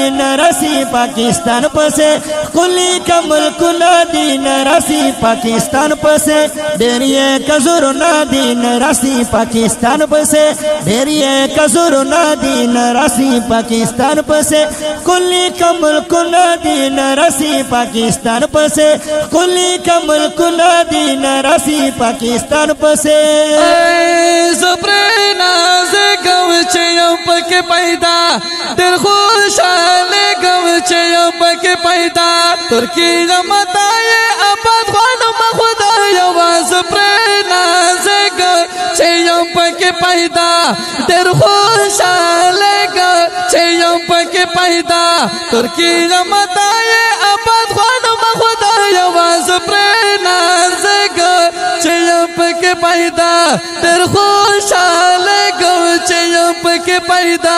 دین رسی پاکستان پسے کلی کا ملکنا دین رسی پاکستان پسے ڈیریے کزورنا دین رسی پاکستان پسے ڈیریے کزورنا دین رسی پاکستان پسے کلی کا ملکنا دین رسی پاکستان پسے کلی کا ملکنا دین رسی پاکستان پسے زبرنا زگوچ یو پک پیدا دل خوشحال گوچ یو پک پیدا ترکی غمتای آباد خوانم خدا یواز پرنا زگوچ یو پک پیدا دل خوشحال گوچ یو پک پیدا ترکی غمتای آباد خوانم خدا یواز پرنا زگوچ یو پک پیدا دل خوشحال گوچ یو پک پیدا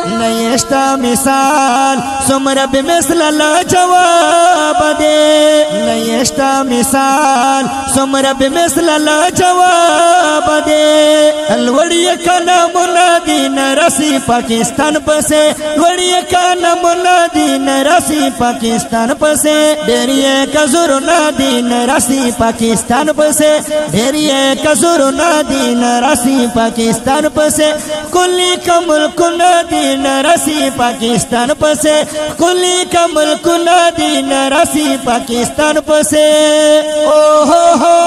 نیشتا مثال سمر بمثل لا جواب دے نیشتا مثال سمر بمثل لا جواب دے الوڑی کانا منادین رسی پاکستان پسے الوڑی کانا منادین رسی پاکستان پسے ڈیریے کزور نادین رسی پاکستان پسے ڈیریے کزور نادین رسی پاکستان پسے کلی کا ملک نادین رسی پاکستان پسے کلی کا ملک نادین رسی پاکستان پسے او ہو ہو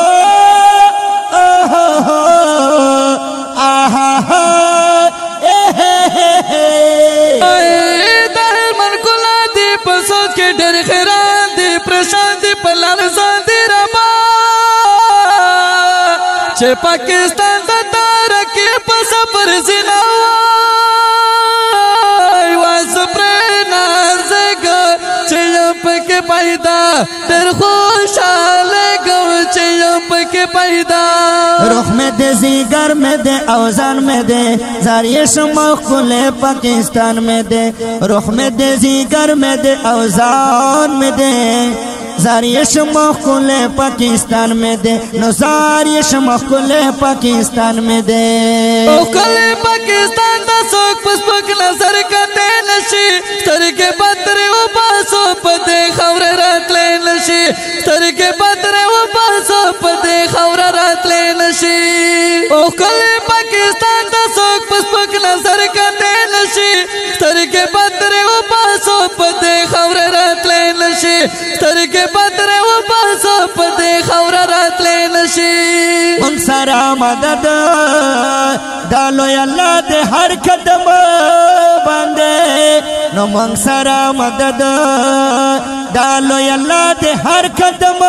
سوچ کے ڈر خیران دی پریشان دی پلارزان دی ربا چه پاکستان دا تارکی پسا پر زناوائی واز پرینا زگا چه یم پک پیدا در خوشحال گو چه یم پک پیدا رخ میں دے زیگر میں دے اوزان میں دے زاریش مخل پاکستان میں دے رخ میں دے زیگر میں دے اوزان میں دے زاریش مخل پاکستان میں دے نو زاریش مخل پاکستان میں دے مخل پاکستان دا سوک پس پک نظر کتے نشی سر کے بدر و باسو پدے خور رات لے نشی سر کے بدر و باسو پدے خور رات لے نشی مخل پاکستان دا سوک پس پک نظر کتے نشی سر کے بدر و باسو پدے خور رات لے نشی سر کے بدر و باسو پدے خور رات لے نشی ان سارا مدد ڈالو اللہ دے ہر قدم باندے نو من سارا مدد ڈالو اللہ دے ہر قدم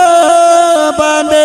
باندے